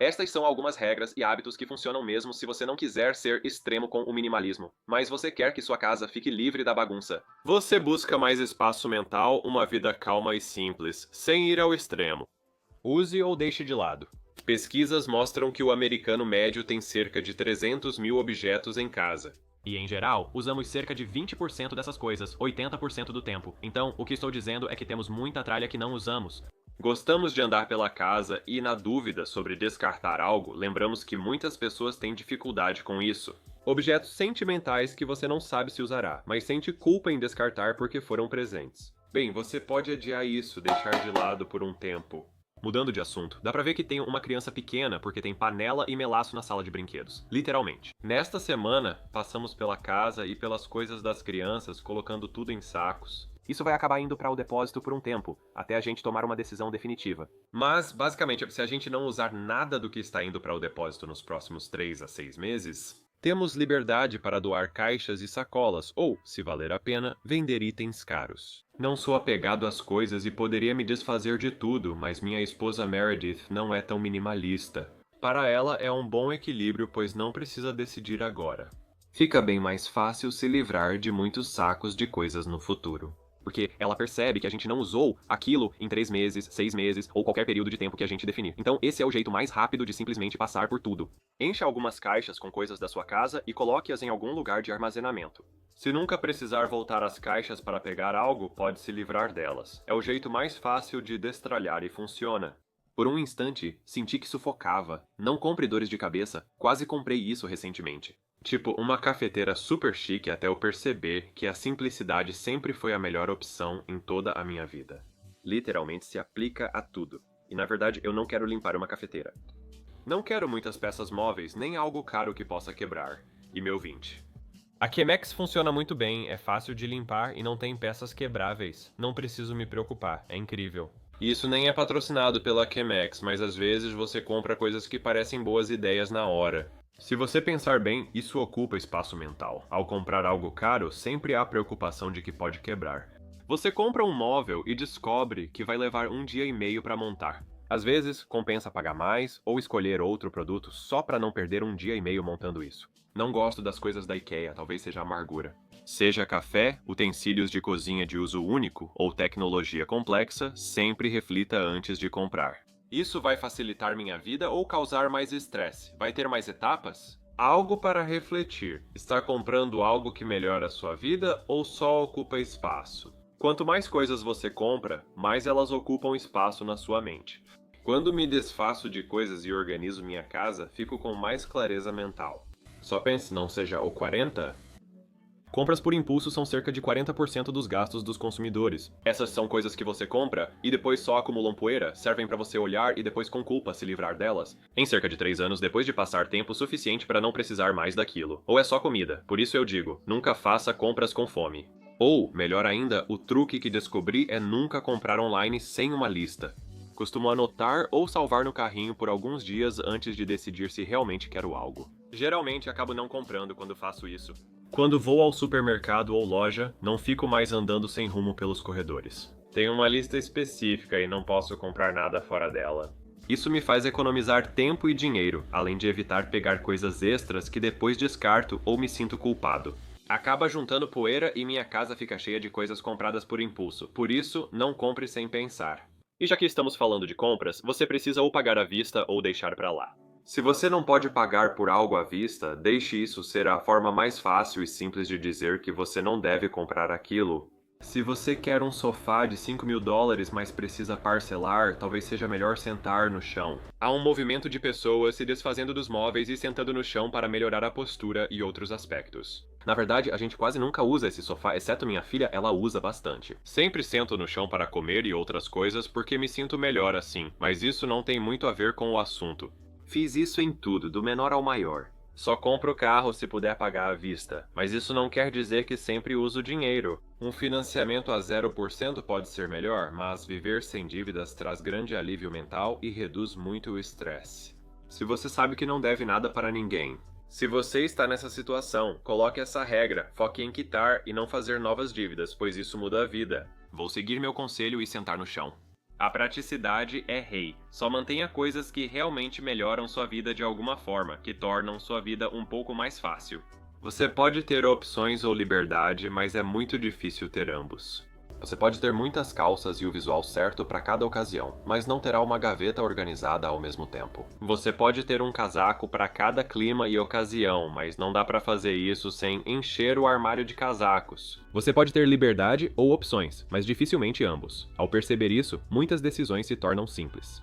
Estas são algumas regras e hábitos que funcionam mesmo se você não quiser ser extremo com o minimalismo, mas você quer que sua casa fique livre da bagunça. Você busca mais espaço mental, uma vida calma e simples, sem ir ao extremo. Use ou deixe de lado. Pesquisas mostram que o americano médio tem cerca de 300 mil objetos em casa. E, em geral, usamos cerca de 20% dessas coisas, 80% do tempo. Então, o que estou dizendo é que temos muita tralha que não usamos. Gostamos de andar pela casa e, na dúvida sobre descartar algo, lembramos que muitas pessoas têm dificuldade com isso. Objetos sentimentais que você não sabe se usará, mas sente culpa em descartar porque foram presentes. Bem, você pode adiar isso, deixar de lado por um tempo. Mudando de assunto, dá pra ver que tem uma criança pequena porque tem panela e melaço na sala de brinquedos. Literalmente. Nesta semana, passamos pela casa e pelas coisas das crianças, colocando tudo em sacos. Isso vai acabar indo para o depósito por um tempo, até a gente tomar uma decisão definitiva. Mas, basicamente, se a gente não usar nada do que está indo para o depósito nos próximos 3 a 6 meses, temos liberdade para doar caixas e sacolas, ou, se valer a pena, vender itens caros. Não sou apegado às coisas e poderia me desfazer de tudo, mas minha esposa Meredith não é tão minimalista. Para ela é um bom equilíbrio, pois não precisa decidir agora. Fica bem mais fácil se livrar de muitos sacos de coisas no futuro. Porque ela percebe que a gente não usou aquilo em 3 meses, 6 meses ou qualquer período de tempo que a gente definir. Então esse é o jeito mais rápido de simplesmente passar por tudo. Encha algumas caixas com coisas da sua casa e coloque-as em algum lugar de armazenamento. Se nunca precisar voltar às caixas para pegar algo, pode se livrar delas. É o jeito mais fácil de destralhar e funciona. Por um instante, senti que sufocava. Não compre dores de cabeça, quase comprei isso recentemente. Tipo, uma cafeteira super chique até eu perceber que a simplicidade sempre foi a melhor opção em toda a minha vida. Literalmente se aplica a tudo. E na verdade eu não quero limpar uma cafeteira. Não quero muitas peças móveis, nem algo caro que possa quebrar. E meu 20. A Chemex funciona muito bem, é fácil de limpar e não tem peças quebráveis. Não preciso me preocupar, é incrível. Isso nem é patrocinado pela Chemex, mas às vezes você compra coisas que parecem boas ideias na hora. Se você pensar bem, isso ocupa espaço mental. Ao comprar algo caro, sempre há a preocupação de que pode quebrar. Você compra um móvel e descobre que vai levar 1 dia e meio para montar. Às vezes, compensa pagar mais ou escolher outro produto só para não perder 1 dia e meio montando isso. Não gosto das coisas da IKEA, talvez seja amargura. Seja café, utensílios de cozinha de uso único ou tecnologia complexa, sempre reflita antes de comprar. Isso vai facilitar minha vida ou causar mais estresse? Vai ter mais etapas? Algo para refletir. Está comprando algo que melhora a sua vida ou só ocupa espaço? Quanto mais coisas você compra, mais elas ocupam espaço na sua mente. Quando me desfaço de coisas e organizo minha casa, fico com mais clareza mental. Só pense, não seja o 40? Compras por impulso são cerca de 40% dos gastos dos consumidores. Essas são coisas que você compra e depois só acumulam poeira, servem para você olhar e depois com culpa se livrar delas. Em cerca de 3 anos depois de passar tempo suficiente para não precisar mais daquilo. Ou é só comida. Por isso eu digo, nunca faça compras com fome. Ou, melhor ainda, o truque que descobri é nunca comprar online sem uma lista. Costumo anotar ou salvar no carrinho por alguns dias antes de decidir se realmente quero algo. Geralmente acabo não comprando quando faço isso. Quando vou ao supermercado ou loja, não fico mais andando sem rumo pelos corredores. Tenho uma lista específica e não posso comprar nada fora dela. Isso me faz economizar tempo e dinheiro, além de evitar pegar coisas extras que depois descarto ou me sinto culpado. Acaba juntando poeira e minha casa fica cheia de coisas compradas por impulso, por isso, não compre sem pensar. E já que estamos falando de compras, você precisa ou pagar à vista ou deixar pra lá. Se você não pode pagar por algo à vista, deixe isso ser a forma mais fácil e simples de dizer que você não deve comprar aquilo. Se você quer um sofá de $5.000, mas precisa parcelar, talvez seja melhor sentar no chão. Há um movimento de pessoas se desfazendo dos móveis e sentando no chão para melhorar a postura e outros aspectos. Na verdade, a gente quase nunca usa esse sofá, exceto minha filha, ela usa bastante. Sempre sento no chão para comer e outras coisas porque me sinto melhor assim, mas isso não tem muito a ver com o assunto. Fiz isso em tudo, do menor ao maior. Só compro o carro se puder pagar à vista, mas isso não quer dizer que sempre uso dinheiro. Um financiamento a 0% pode ser melhor, mas viver sem dívidas traz grande alívio mental e reduz muito o estresse. Se você sabe que não deve nada para ninguém. Se você está nessa situação, coloque essa regra, foque em quitar e não fazer novas dívidas, pois isso muda a vida. Vou seguir meu conselho e sentar no chão. A praticidade é rei. Só mantenha coisas que realmente melhoram sua vida de alguma forma, que tornam sua vida um pouco mais fácil. Você pode ter opções ou liberdade, mas é muito difícil ter ambos. Você pode ter muitas calças e o visual certo para cada ocasião, mas não terá uma gaveta organizada ao mesmo tempo. Você pode ter um casaco para cada clima e ocasião, mas não dá para fazer isso sem encher o armário de casacos. Você pode ter liberdade ou opções, mas dificilmente ambos. Ao perceber isso, muitas decisões se tornam simples.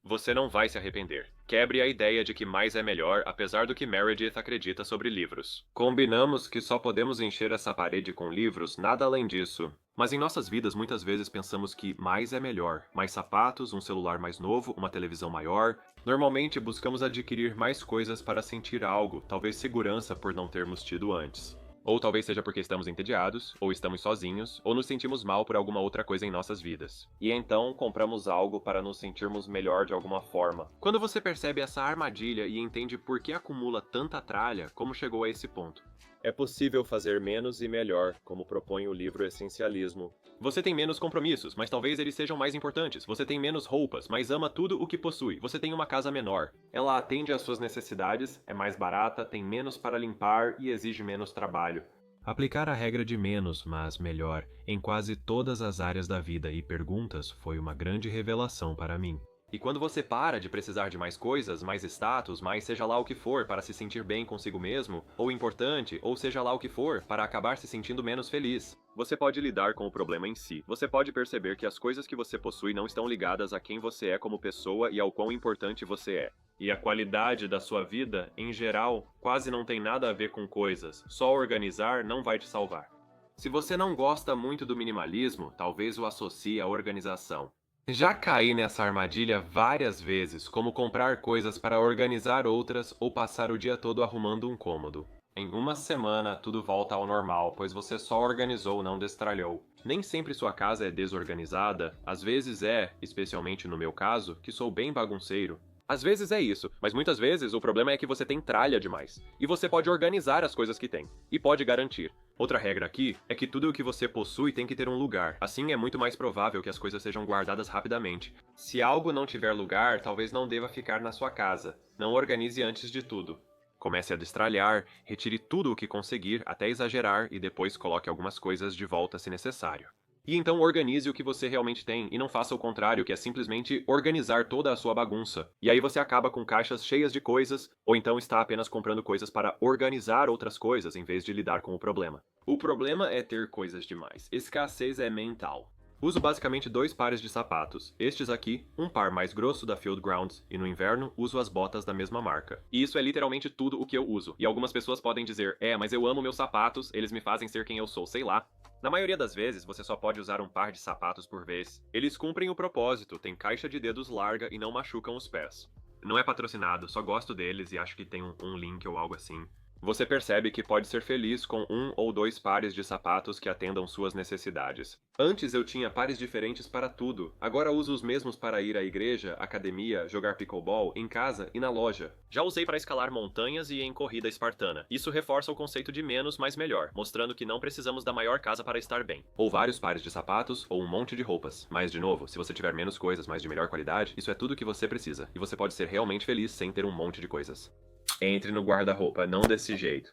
Você não vai se arrepender. Quebre a ideia de que mais é melhor, apesar do que Meredith acredita sobre livros. Combinamos que só podemos encher essa parede com livros, nada além disso. Mas em nossas vidas, muitas vezes pensamos que mais é melhor. Mais sapatos, um celular mais novo, uma televisão maior. Normalmente buscamos adquirir mais coisas para sentir algo, talvez segurança por não termos tido antes. Ou talvez seja porque estamos entediados, ou estamos sozinhos, ou nos sentimos mal por alguma outra coisa em nossas vidas. E então compramos algo para nos sentirmos melhor de alguma forma. Quando você percebe essa armadilha e entende por que acumula tanta tralha, como chegou a esse ponto? É possível fazer menos e melhor, como propõe o livro Essencialismo. Você tem menos compromissos, mas talvez eles sejam mais importantes. Você tem menos roupas, mas ama tudo o que possui. Você tem uma casa menor. Ela atende às suas necessidades, é mais barata, tem menos para limpar e exige menos trabalho. Aplicar a regra de menos, mas melhor, em quase todas as áreas da vida e perguntas foi uma grande revelação para mim. E quando você para de precisar de mais coisas, mais status, mais seja lá o que for para se sentir bem consigo mesmo, ou importante, ou seja lá o que for para acabar se sentindo menos feliz, você pode lidar com o problema em si. Você pode perceber que as coisas que você possui não estão ligadas a quem você é como pessoa e ao quão importante você é. E a qualidade da sua vida, em geral, quase não tem nada a ver com coisas. Só organizar não vai te salvar. Se você não gosta muito do minimalismo, talvez o associe à organização. Já caí nessa armadilha várias vezes, como comprar coisas para organizar outras ou passar o dia todo arrumando um cômodo. Em uma semana, tudo volta ao normal, pois você só organizou, não destralhou. Nem sempre sua casa é desorganizada, às vezes é, especialmente no meu caso, que sou bem bagunceiro. Às vezes é isso, mas muitas vezes o problema é que você tem tralha demais. E você pode organizar as coisas que tem. E pode garantir. Outra regra aqui é que tudo o que você possui tem que ter um lugar. Assim é muito mais provável que as coisas sejam guardadas rapidamente. Se algo não tiver lugar, talvez não deva ficar na sua casa. Não organize antes de tudo. Comece a destralhar, retire tudo o que conseguir, até exagerar, e depois coloque algumas coisas de volta se necessário. E então organize o que você realmente tem, e não faça o contrário, que é simplesmente organizar toda a sua bagunça. E aí você acaba com caixas cheias de coisas, ou então está apenas comprando coisas para organizar outras coisas, em vez de lidar com o problema. O problema é ter coisas demais. Escassez é mental. Uso basicamente 2 pares de sapatos. Estes aqui, um par mais grosso da Field Grounds, e no inverno uso as botas da mesma marca. E isso é literalmente tudo o que eu uso. E algumas pessoas podem dizer, mas eu amo meus sapatos, eles me fazem ser quem eu sou, sei lá. Na maioria das vezes, você só pode usar um par de sapatos por vez. Eles cumprem o propósito, têm caixa de dedos larga e não machucam os pés. Não é patrocinado, só gosto deles e acho que tem um link ou algo assim. Você percebe que pode ser feliz com 1 ou 2 pares de sapatos que atendam suas necessidades. Antes eu tinha pares diferentes para tudo. Agora uso os mesmos para ir à igreja, academia, jogar pickleball, em casa e na loja. Já usei para escalar montanhas e em corrida espartana. Isso reforça o conceito de menos, mas melhor, mostrando que não precisamos da maior casa para estar bem. Ou vários pares de sapatos, ou um monte de roupas. Mas, de novo, se você tiver menos coisas, mas de melhor qualidade, isso é tudo que você precisa. E você pode ser realmente feliz sem ter um monte de coisas. Entre no guarda-roupa, não desse jeito.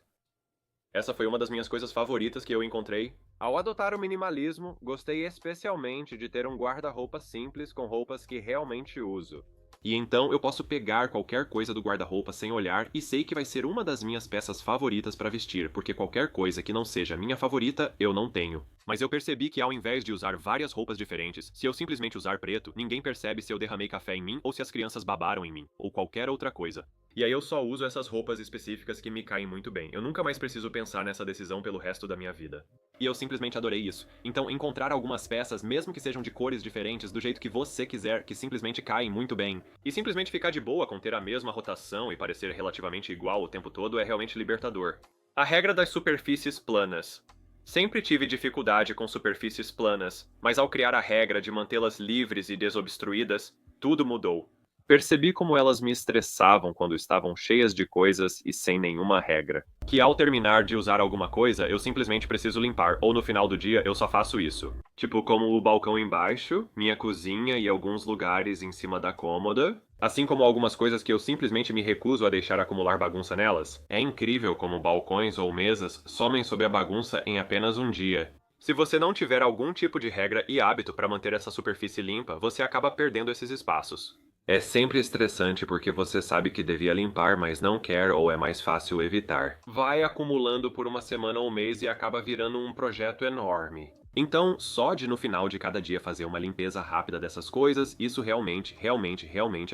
Essa foi uma das minhas coisas favoritas que eu encontrei. Ao adotar o minimalismo, gostei especialmente de ter um guarda-roupa simples com roupas que realmente uso. E então eu posso pegar qualquer coisa do guarda-roupa sem olhar e sei que vai ser uma das minhas peças favoritas para vestir, porque qualquer coisa que não seja minha favorita, eu não tenho. Mas eu percebi que ao invés de usar várias roupas diferentes, se eu simplesmente usar preto, ninguém percebe se eu derramei café em mim ou se as crianças babaram em mim, ou qualquer outra coisa. E aí eu só uso essas roupas específicas que me caem muito bem. Eu nunca mais preciso pensar nessa decisão pelo resto da minha vida. E eu simplesmente adorei isso. Então encontrar algumas peças, mesmo que sejam de cores diferentes, do jeito que você quiser, que simplesmente caem muito bem, e simplesmente ficar de boa com ter a mesma rotação e parecer relativamente igual o tempo todo é realmente libertador. A regra das superfícies planas. Sempre tive dificuldade com superfícies planas, mas ao criar a regra de mantê-las livres e desobstruídas, tudo mudou. Percebi como elas me estressavam quando estavam cheias de coisas e sem nenhuma regra. Que ao terminar de usar alguma coisa, eu simplesmente preciso limpar, ou no final do dia eu só faço isso. Tipo como o balcão embaixo, minha cozinha e alguns lugares em cima da cômoda. Assim como algumas coisas que eu simplesmente me recuso a deixar acumular bagunça nelas. É incrível como balcões ou mesas somem sobre a bagunça em apenas um dia. Se você não tiver algum tipo de regra e hábito para manter essa superfície limpa, você acaba perdendo esses espaços. É sempre estressante porque você sabe que devia limpar, mas não quer ou é mais fácil evitar. Vai acumulando por uma semana ou um mês e acaba virando um projeto enorme. Então, só de no final de cada dia fazer uma limpeza rápida dessas coisas, isso realmente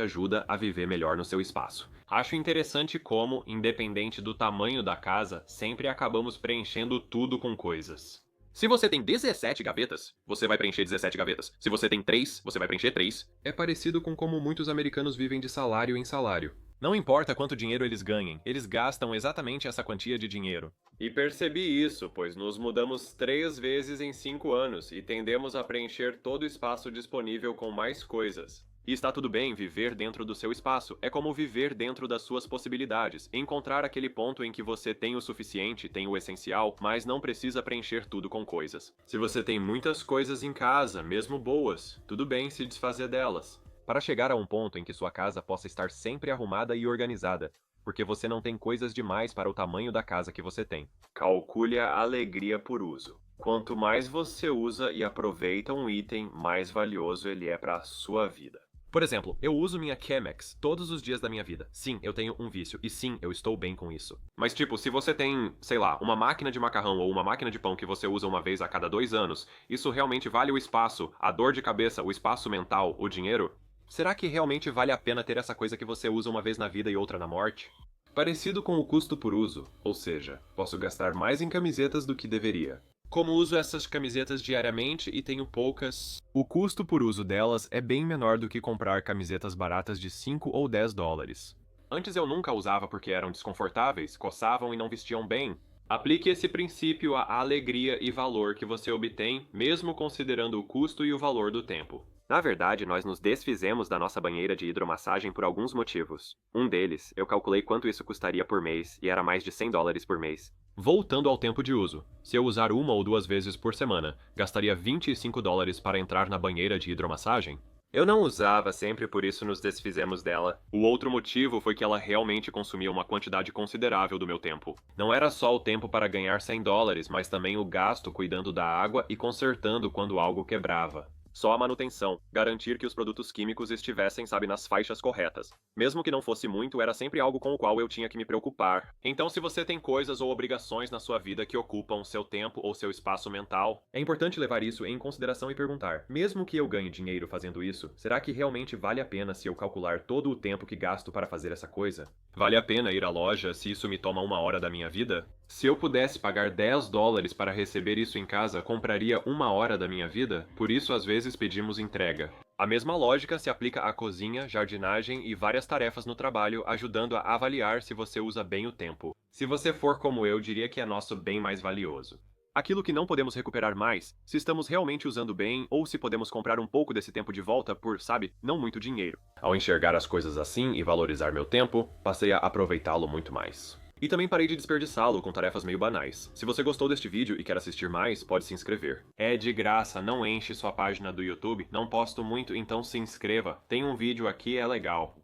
ajuda a viver melhor no seu espaço. Acho interessante como, independente do tamanho da casa, sempre acabamos preenchendo tudo com coisas. Se você tem 17 gavetas, você vai preencher 17 gavetas. Se você tem 3, você vai preencher 3. É parecido com como muitos americanos vivem de salário em salário. Não importa quanto dinheiro eles ganhem, eles gastam exatamente essa quantia de dinheiro. E percebi isso, pois nos mudamos 3 vezes em 5 anos e tendemos a preencher todo o espaço disponível com mais coisas. E está tudo bem viver dentro do seu espaço, é como viver dentro das suas possibilidades, encontrar aquele ponto em que você tem o suficiente, tem o essencial, mas não precisa preencher tudo com coisas. Se você tem muitas coisas em casa, mesmo boas, tudo bem se desfazer delas. Para chegar a um ponto em que sua casa possa estar sempre arrumada e organizada, porque você não tem coisas demais para o tamanho da casa que você tem. Calcule a alegria por uso. Quanto mais você usa e aproveita um item, mais valioso ele é para a sua vida. Por exemplo, eu uso minha Chemex todos os dias da minha vida. Sim, eu tenho um vício. E sim, eu estou bem com isso. Mas tipo, se você tem, sei lá, uma máquina de macarrão ou uma máquina de pão que você usa uma vez a cada 2 anos, isso realmente vale o espaço, a dor de cabeça, o espaço mental, o dinheiro? Será que realmente vale a pena ter essa coisa que você usa uma vez na vida e outra na morte? Parecido com o custo por uso, ou seja, posso gastar mais em camisetas do que deveria. Como uso essas camisetas diariamente e tenho poucas, o custo por uso delas é bem menor do que comprar camisetas baratas de 5 ou 10 dólares. Antes eu nunca usava porque eram desconfortáveis, coçavam e não vestiam bem. Aplique esse princípio à alegria e valor que você obtém, mesmo considerando o custo e o valor do tempo. Na verdade, nós nos desfizemos da nossa banheira de hidromassagem por alguns motivos. Um deles, eu calculei quanto isso custaria por mês e era mais de 100 dólares por mês. Voltando ao tempo de uso, se eu usar uma ou duas vezes por semana, gastaria 25 dólares para entrar na banheira de hidromassagem? Eu não usava sempre, por isso nos desfizemos dela. O outro motivo foi que ela realmente consumia uma quantidade considerável do meu tempo. Não era só o tempo para ganhar 100 dólares, mas também o gasto cuidando da água e consertando quando algo quebrava. Só a manutenção, garantir que os produtos químicos estivessem, sabe, nas faixas corretas. Mesmo que não fosse muito, era sempre algo com o qual eu tinha que me preocupar. Então, se você tem coisas ou obrigações na sua vida que ocupam seu tempo ou seu espaço mental, é importante levar isso em consideração e perguntar: mesmo que eu ganhe dinheiro fazendo isso, será que realmente vale a pena se eu calcular todo o tempo que gasto para fazer essa coisa? Vale a pena ir à loja se isso me toma 1 hora da minha vida? Se eu pudesse pagar 10 dólares para receber isso em casa, compraria 1 hora da minha vida? Por isso, às vezes, pedimos entrega. A mesma lógica se aplica à cozinha, jardinagem e várias tarefas no trabalho, ajudando a avaliar se você usa bem o tempo. Se você for como eu, diria que é nosso bem mais valioso. Aquilo que não podemos recuperar mais, se estamos realmente usando bem ou se podemos comprar um pouco desse tempo de volta por, sabe, não muito dinheiro. Ao enxergar as coisas assim e valorizar meu tempo, passei a aproveitá-lo muito mais. E também parei de desperdiçá-lo com tarefas meio banais. Se você gostou deste vídeo e quer assistir mais, pode se inscrever. É de graça, não enche sua página do YouTube, não posto muito, então se inscreva. Tem um vídeo aqui, é legal.